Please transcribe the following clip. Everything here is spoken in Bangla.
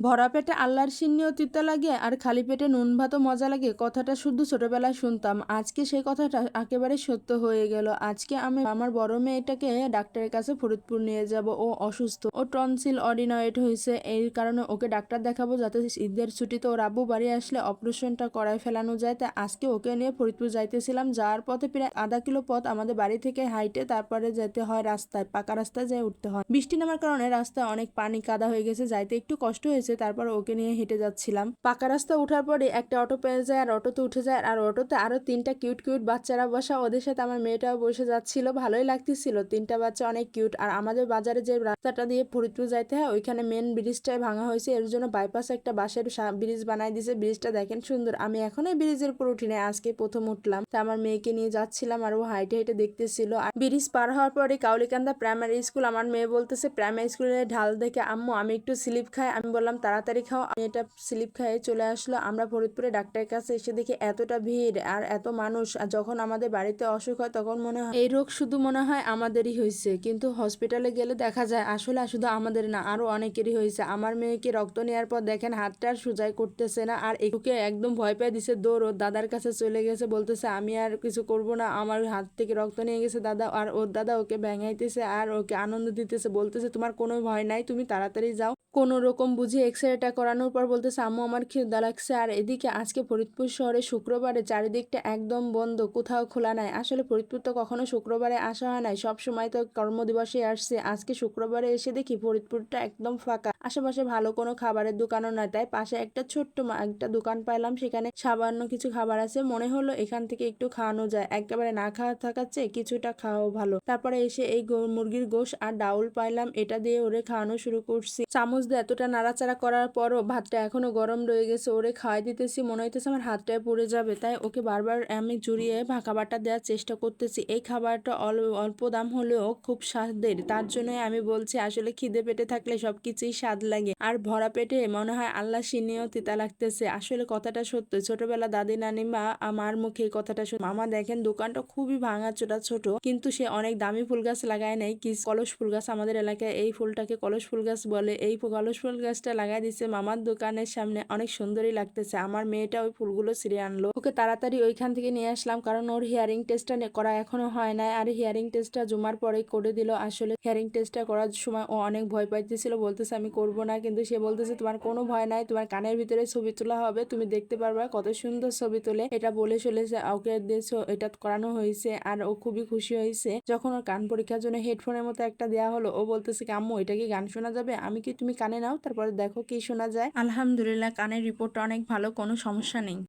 ভরা পেটে আল্লাহর সিন্নিও তিতা লাগে আর খালি পেটে নুন ভাতও মজা লাগে, কথাটা শুধু ছোটবেলায় শুনতাম। আজকে সেই কথাটা একেবারে সত্য হয়ে গেল। আজকে আমি আমার বড় মেয়েটাকে ডাক্তারের কাছে ফরিদপুর নিয়ে যাব। ও অসুস্থ, ও টনসিল অডিনয়েড হয়েছে, এই কারণে ওকে ডাক্তার দেখাবো যাতে ঈদের ছুটিতে ওর আব্বু বাড়ি আসলে অপারেশনটা করায় ফেলানো যায়। তাই আজকে ওকে নিয়ে ফরিদপুর যাইতেছিলাম। যাওয়ার পথে প্রায় আধা কিলো পথ আমাদের বাড়ি থেকে হাইটে তারপরে যেতে হয় রাস্তায়, পাকা রাস্তায় যেয়ে উঠতে হয়। বৃষ্টি নামার কারণে রাস্তায় অনেক পানি কাদা হয়ে গেছে, যাইতে একটু কষ্ট হয়েছে। তারপর ওকে নিয়ে হেঁটে যাচ্ছিলাম। পাকা রাস্তা উঠার পরে একটা অটো পেয়ে যায়, আর অটোতে উঠে যায়, আর অটোতে আরো 3টা কিউট কিউট বাচ্চারা বসা, ওদের সাথে আমার মেয়েটাও বসে যাচ্ছিল। ভালোই লাগতেছিল, 3টা বাচ্চা অনেক কিউট। আর আমাদের বাজারে যে রাস্তাটা দিয়ে ফরিদপুর যাইতে হয় ওইখানে মেন ব্রিজটাই ভাঙা হয়েছে, এর জন্য বাইপাসে একটা বাঁশের ব্রিজ বানাই দিয়েছে। ব্রিজটা দেখেন সুন্দর। আমি এখনো ব্রিজের উপর উঠি নাই, আজকে প্রথম উঠলাম। তা আমার মেয়েকে নিয়ে যাচ্ছিলাম আর ও হাইটে হেঁটে দেখতেছিল। আর ব্রিজ পার হওয়ার পরে কাউলিকান্দা প্রাইমারি স্কুল। আমার মেয়ে বলতেছে প্রাইমারি স্কুলের ঢাল দেখে আম্মু আমি একটু স্লিপ খাই। আমি বললাম তাড়াতাড়ি খাও। আমি এটা স্লিপ খাইয়ে চলে আসলো। আমরা ফরিদপুরে ডাক্তারের কাছে এসে দেখি এতটা ভিড় আর এত মানুষ। আর যখন আমাদের বাড়িতে অসুখ হয় তখন মনে হয় এই রোগ শুধু মনে হয় আমাদেরই হয়েছে, কিন্তু হসপিটালে গেলে দেখা যায় আসলে শুধু আমাদের না, আরো অনেকেরই হয়েছে। আমার মেয়েকে রক্ত নেওয়ার পর দেখেন হাতটা আর সোজাই করতেছে না, আর একুকে একদম ভয় পেয়ে দিছে, দৌড় ওর দাদার কাছে চলে গেছে, বলতেছে আমি আর কিছু করব না, আমার হাত থেকে রক্ত নিয়ে গেছে দাদা। আর ওর দাদা ওকে ভেঙাইতেছে আর ওকে আনন্দ দিতেছে, বলতেছে তোমার কোনো ভয় নাই, তুমি তাড়াতাড়ি যাও। কোনো রকম বুঝে এক্সরেটা করানোর পর বলতেছে আম্মু আমার খিদা লাগছে। আর এদিকে আজকে ফরিদপুর শহরে শুক্রবারে চারিদিকটা একদম বন্ধ, কোথাও খোলা নাই। আসলে ফরিদপুর তো কখনো শুক্রবারে আসা হয় নাই, সব সময় তো কর্মদিবসে আসছে। আজকে শুক্রবারে এসে দেখি ফরিদপুরটা একদম ফাঁকা, আশেপাশে ভালো কোনো খাবারের দোকানও নাই। তাই পাশে একটা ছোট্ট একটা দোকান পাইলাম, সেখানে সামান্য কিছু খাবার আছে। মনে হলো এখান থেকে একটু খাওয়ানো যায়, একেবারে না খাওয়া থাকার চেয়ে কিছুটা খাওয়াও ভালো। তারপরে এসে এই মুরগির গোশ আর ডাউল পাইলাম, এটা দিয়ে ওরে খাওয়ানো শুরু করছি। চামচ দিয়ে এতটা নাড়াচাড়া করার পরও ভাতটা এখনো গরম রয়ে গেছে। ওরে খাওয়াই দিতেছি, মনে হইতেছে আমার হাতটায় পড়ে যাবে, তাই ওকে বারবার আমি জুড়িয়ে খাবারটা দেওয়ার চেষ্টা করতেছি। এই খাবারটা অল্প দাম হলেও খুব স্বাদের, তার জন্যই আমি বলছি আসলে খিদে পেটে থাকলে সবকিছুই স্বাদ লাগে, আর ভরা পেটে মনে হয় আল্লাহ সিনিও তিতা লাগতেছে। আসলে কথাটা সত্য, ছোটবেলা দাদি নানিমা আমার মুখে এই কথাটা শুনে। মামা দেখেন দোকানটা খুবই ভাঙাচোরা ছোট, কিন্তু সে অনেক দামি ফুল গাছ লাগায় নাই, কি কলস ফুল গাছ, আমাদের এলাকায় এই ফুলটাকে কলস ফুল গাছ বলে। এই কলস ফুল গাছটা লাগাই দিচ্ছে মামার দোকানের সামনে, অনেক সুন্দরই লাগতেছে। আমার মেয়েটা ওই ফুলগুলো ছিঁড়ে আনলো, ওকে তাড়াতাড়ি ওইখান থেকে নিয়ে আসলাম, কারণ ওর হিয়ারিং টেস্টটা করা এখনো হয় নাই। আর হিয়ারিং টেস্টটা জুমার পরেই করে দিল। আসলে হিয়ারিং টেস্টটা করার সময় ও অনেক ভয় পাইতেছিল, বলতেছে আমি করব না, কিন্তু সে বলতেছে তোমার কোনো ভয় নাই, তোমার কানের ভিতরে ছবি তোলা হবে, তুমি দেখতে পারবা কত সুন্দর ছবি তোলে। এটা বলে চলেছে, ওকে এটা করানো হয়েছে আর ও খুবই খুশি হয়েছে। যখন ওর কান পরীক্ষার জন্য হেডফোনের মতো একটা দেওয়া হলো, ও বলতেছে কি আম্মু এটা কি গান শোনা যাবে? আমি কি তুমি কানে নাও তারপরে দেখো কি শোনা যায়। আলহামদুলিল্লাহ কানের রিপোর্টটা অনেক ভালো, কোনো সমস্যা নেই।